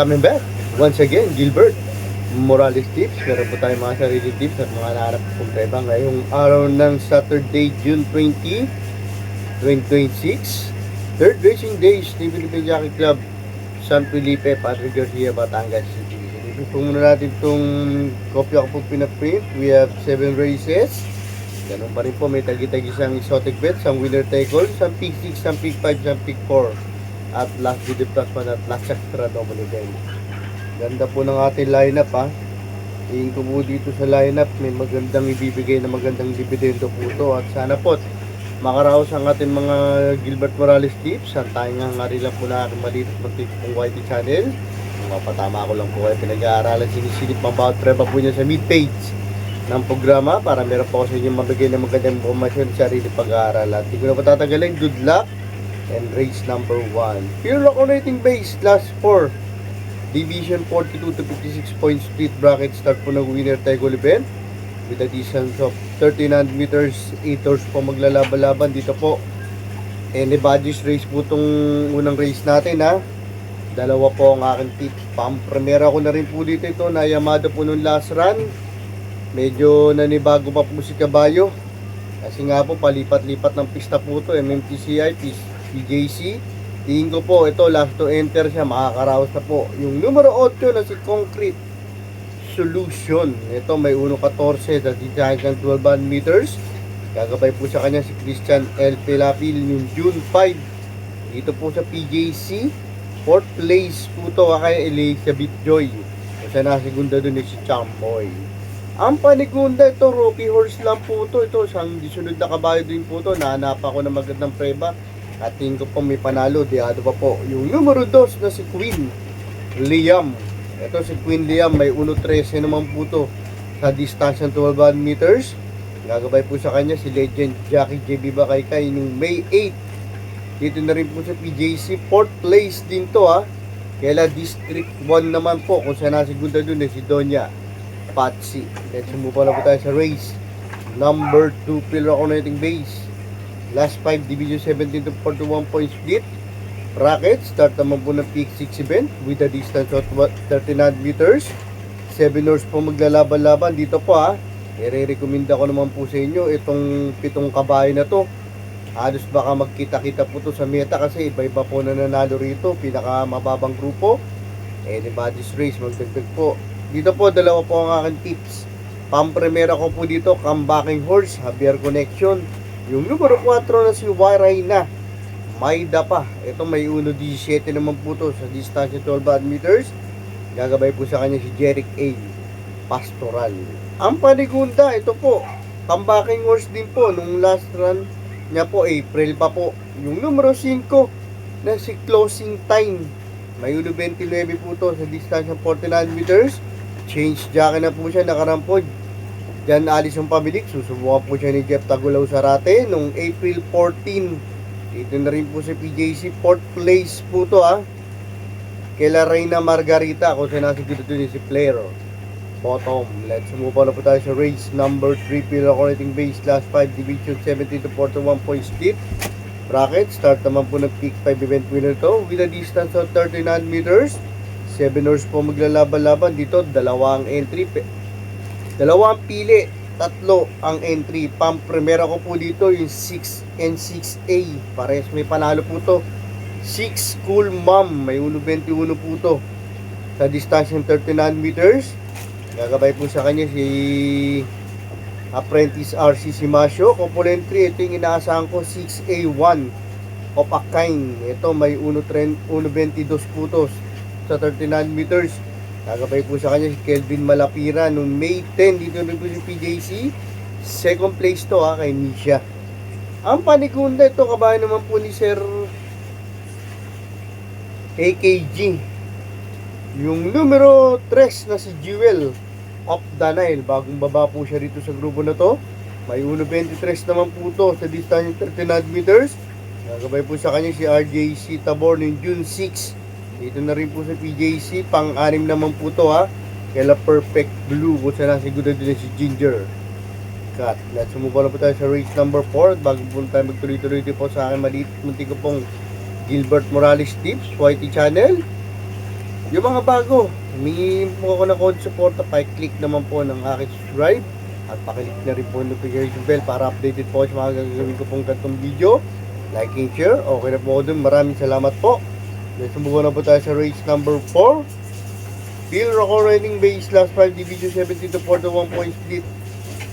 coming back once again, Gilbert Morales Tips. Meron po tayong mga sarili tips at mga nahanap kong peba ngayong araw ng Saturday, June 20, 2026. Third racing days ni Philippine Jockey Club, San Felipe, Patrick Garcia, Batangas City. Ito po muna natin itong kopya ko po pinaprint. We have 7 races. Ganun pa rin po, may tagi-tagi isang exotic bet, isang winner take all, isang pick 6, isang pick 5, isang pick 4. At last video plus pa at last extra double event. Ganda po ng ating lineup ha. Tingin ko po dito sa lineup, may magandang ibibigay na magandang dividendo po ito. At sana po makaraos ang ating mga Gilbert Morales tips. At tayo nga rin lang po na aking maliit at magtip pong YT channel. Mapatama ko lang po kayo pinag-aaralan, sinisilip mga bawat preba po niya sa mid-page ng programa para meron po ako sa inyo mabigay ng magandang informasyon sa sarili pag-aaral. At hindi ko na patatagalin, good luck and race number 1. Pure accumulating base, last 4. Division 42 to 56 points split bracket. Start po ng winner tackle event with a distance of 39 meters. 8 hours po maglalaban-laban dito po. Anybody's race po itong unang race natin ha. Dalawa po ang aking tips. Pampremera ko na rin po dito ito na Yamada po nung last run. Medyo nanibago pa po si Caballo. Kasi nga po palipat-lipat ng pista po ito. MMTCI, PJC. Tingin ko po ito last to enter siya. Makakaraos na po. Yung numero 8 na si Concrete Solution. Ito may 1.14 sa distance ng 12 meters. Gagabay po sa kanya si Christian L. Pilapil yung June 5. Dito po sa PJC. 4th place po ito kay Elizabeth Joy. Kasi na segunda doon si Chamboy. Ang panigunda ito, rookie horse lang po ito. Ito, isang disunod na kabayo din po ito. Nahanap ako ng magandang preba. At tingin ko po may panalo. Diado pa po. Yung numero 2 na si Queen Liam. Ito si Queen Liam. May 1.13 naman po ito. Sa distansya ng 12 meters. Gagabay po sa kanya si Legend Jackie JB Bakaykay nung May 8. Dito na rin po sa PJC. 4th place din to ha. Kaya District 1 naman po. Kung saan nasigunda dun si Donya Patsy. Let's move on na po tayo sa race number 2, pillar accumulating base. Last 5, division 17 to 41 point split bracket. Start naman po ng peak 6 event with a distance of 39 meters. 7 hours po maglalaban-laban dito po ha. I-recommenda ko naman po sa inyo itong 7 kabayo na to. Halos baka magkita-kita po to sa meta kasi iba-iba po na nanalo rito. Pinaka mababang grupo. Anybody's race, magdagdag po. Dito po, dalawa po ang aking tips. Pampremera ko po dito, comebacking horse, Javier Connection. Yung numero 4 na si Wairayna, Maida pa. Ito may 1.17 naman po to sa distansya 12 meters. Gagabay po sa kanya si Jeric A. Pastoral. Ang panigunda, ito po, comebacking horse din po. Nung last run niya po, April pa po. Yung numero 5 na si Closing Time. May 1.29 po to sa distansya 49 meters. Change jockey na po siya, nakarampod. Diyan Alison Pabilik, susubukan po siya ni Jeff Tagulaw Sarate nung April 14. Dito na rin po sa PJC, 4th place po to ha. Kila Reyna Margarita, kung saan nasa dito ni si Player. Bottom. Let's move on na po tayo sa race number 3, pillar accumulating base, last 5, division 17 to 41 point split bracket. Start naman po ng peak 5 event winner to with a distance of 39 meters. 7 hours po maglalaban-laban dito. Dalawang entry. Dalawang pili. 3 ang entry. Pampremera ko po dito yung 6 and 6A. Pares may panalo po to. 6 Cool Mom. May 1.21 po to. Sa distansya ng 39 meters. Gagabay po sa kanya si Apprentice RC Simasio. Component 3. Ito yung inaasahan ko. 6A1 of a kind. Ito may 1.22 po to. Sa 39 meters. Gagabay po sa kanya si Kelvin Malapira nung May 10 dito rin po si PJC. Second place to ha kay Nisha. Ang panigunda ito kabayan naman po ni Sir AKG. Yung numero 3 na si Jewel of the Nile. Bagong baba po siya rito sa grupo na to. May 1.23 naman po to sa distance 39 meters. Gagabay po sa kanya si RJC Tabor ng June 6. Dito na rin po sa PJC, pang-anim naman po to ha. Kaya Perfect Blue, kung saan nasiguro din si Ginger Cut. Let's move on na po tayo sa race number 4. Bago po tayo magtuloy-tuloy po sa akin maliit, munti ko pong Gilbert Morales Tips, YT channel. Yung mga bago, humingi po ako ng code support, pa-click naman po ng aking subscribe at pakiclick na rin po yung notification bell para updated po sa mga gagawin ko pong ganitong video. Like and share, okay na po ako dun. Maraming salamat po. Let's move on na po tayo sa race number 4. Field record riding base last 5 division 17 to 41 point split.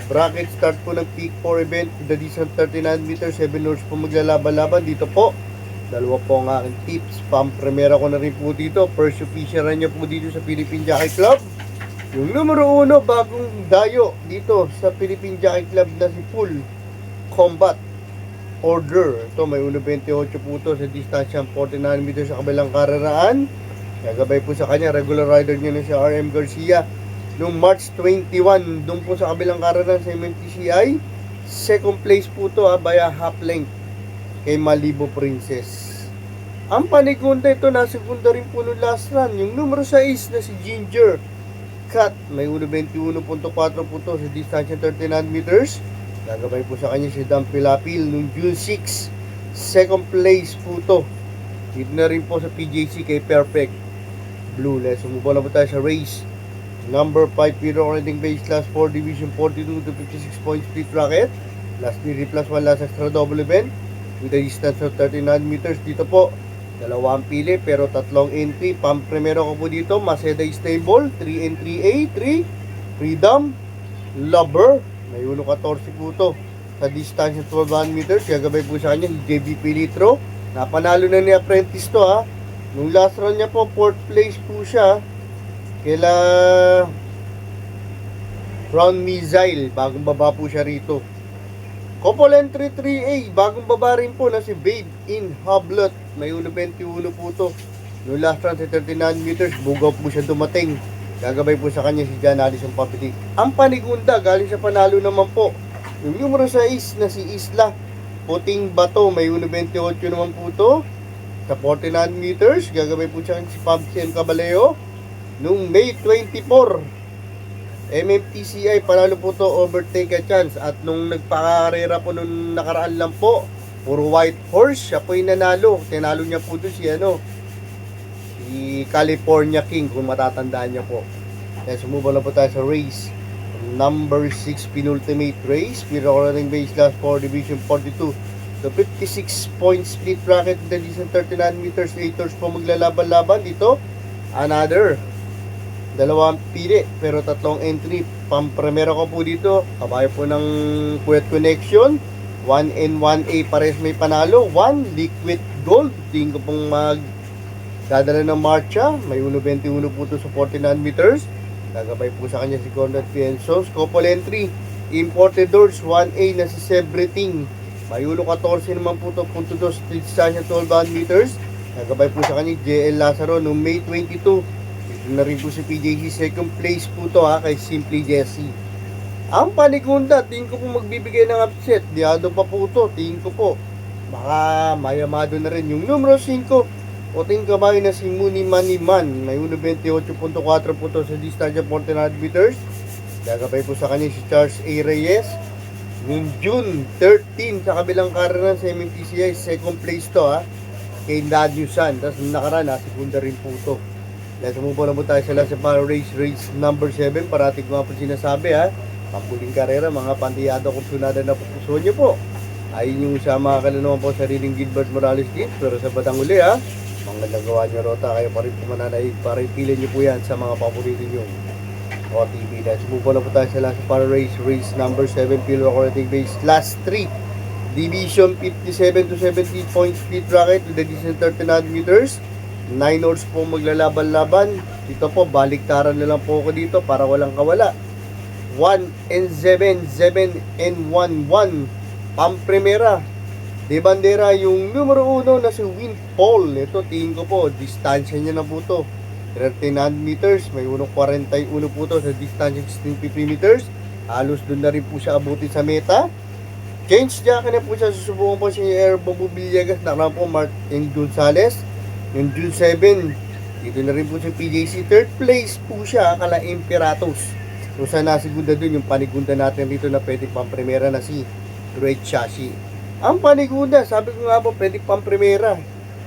Bracket start po ng peak 4 event. The distance 39 meters, 7 lords po maglalaban-laban dito po. Dalawa po ang aking tips. Pang-premiera ko na rin po dito. First official niya po dito sa Philippine Jockey Club. Yung numero 1, bagong dayo dito sa Philippine Jockey Club na si Full Combat Order. Ito may 1.28 po ito sa distansyang 49 meters sa kabilang kareraan. Gagabay po sa kanya, regular rider niya na si RM Garcia. Noong March 21, doon po sa kabilang kareraan sa MMTCI. Second place po ito by a half length kay Malibu Princess. Ang panigunda ito, nasegunda rin po noong last run. Yung numero 6 na si Ginger Cat, may 1.21.4 po ito sa distansya 39 meters. Gagabay po sa kanya si Dam Pilapil noong June 6. Second place po ito. Dito na rin po sa PJC kay Perfect Blue. Let's move on na po tayo sa race number 5, Piro Riding Base Class 4 Division 42 to 56 point split bracket. Last 3 plus 1 last extra double event with a distance of 39 meters. Dito po, dalawang pili pero tatlong entry. Pang-primero ko po dito, Maseda Stable, 3 and 3A, 3, Freedom, Lover, may 1.14 po ito. Sa distance of 12 meters, gagabay po sa kanya si JBP Litro. Napanalo na ni Apprentice to ha. Nung last round niya po, 4th place po siya. Kaila Round Missile, bagong baba po siya rito. Couple entry 3A, bagong baba rin po na si Babe in Hoblet. May 1.21 po ito. Nung last round sa 39 meters, bugaw po siya dumating. Gagabay po sa kanya si John Allison Pabilik. Ang panigunda, galing sa panalo naman po. Yung numero 6 na si Isla Puting Bato, may 1.28 naman po ito. Sa 49 meters, gagabay po siya si Pabs M. Caballeo. Noong May 24, MMTCI, panalo po to, overtake a chance. At nung nagpakarera po nung nakaraan lang po, puro white horse, siya po yung nanalo. Tinalo niya po doon si California King, kung matatandaan niya po. Kaya sumubala po tayo sa race number 6, penultimate race. Pinaka-running base last 4, division 42. So 56 point split bracket with the distance 39 meters, 8 horse po maglalaban-laban dito. Another dalawang pili pero tatlong entry. Pang-primera ko po dito, kabayo po ng Kuwait Connection, 1 and 1A pares may panalo. 1 Liquid Gold, tingin ko pong dadala ng marcha, may 1.21 po ito sa 49 meters. Gagabay po sa kanya si Conrad Piensos. Couple entry, Importadors 1A na si Everything, may 1.14 naman po ito, punto 2 street distansya 12 meters. Gagabay po sa kanya JL Lazaro noong May 22. Dito na rin po si PJC, second place po to kay Simply Jessie. Ang panigunda, tingin ko po magbibigay ng upset. Diado pa po to, tingin ko po. Baka mayamado na rin yung numero 5. Puting kabayo na si Muni Maniman. May 1.28.4 po to sa distansya 49 meters. Gagabay po sa kanya si Charles A. Reyes. Noong June 13 sa kabilang karera sa MMTCI, second place to kay Nadyusan. Tapos nakaraan segunda rin po to. Let's move on na po tayo sa last para race number 7. Parating ko nga po sinasabi pampuling karera, mga pandiyado kung sunada na pupuso nyo po. Ayun yung sa mga kalanawan po sa Riling Gilbert Morales Deep. Pero sa batang uli mga nagawa nyo rota, kayo pa rin pumananaig para ipilin nyo po yan sa mga paborito nyo OTV. Let's move on na po tayo sa last para race number 7, Pilo Recording Base last 3 division 57 to 70 point speed bracket with the distance 39 meters. 9 horse po maglalaban-laban. Dito po, baliktaran na lang po ako dito para walang kawala. 1 and 7, 7 and 1, 1. Pang-primera. De bandera yung numero 1 na si Windfall. Ito, tingin ko po, distansya niya na po ito. 39 meters, may 1.41 po ito sa distansya 16.50 meters. Halos doon na rin po siya abutin sa meta. Change jacket na po siya. Susubukan po si Herbo Villegas. Nakaraan po Martin Gonzales. Yung June 7, dito na rin po si PJC. Third place po siya, kala Imperatos. Kung saan nasigunda dun, yung panigunda natin dito na pwede pang-primera na si Great Shashi. Ang panigunda, sabi ko nga po, pwede pang-primera.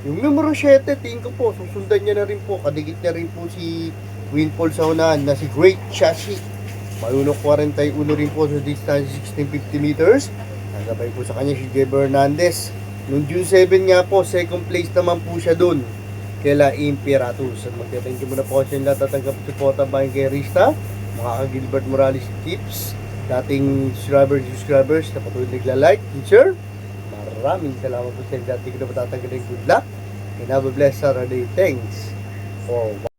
Yung numero 7, tingin ko po, susundan niya na rin po. Kadikit niya rin po si Winfall sa unahan na si Great Chashi. Malunok 41 rin po sa distance 1650 meters. Nasabay po sa kanya si Jeber Hernandez. Noong June 7 nga po, second place naman po siya dun. Kaila Imperatus. At magte-thank you muna po sa lahat tatanggap support bayan kay Rista. Mga ka-Gilbert Morales Tips. Dating subscribers na patuloy nagla-like. Teacher, maraming salamat po sa inyo. Dati ko na matatanggalin. Good luck and have a blessed Saturday. Thanks for watching.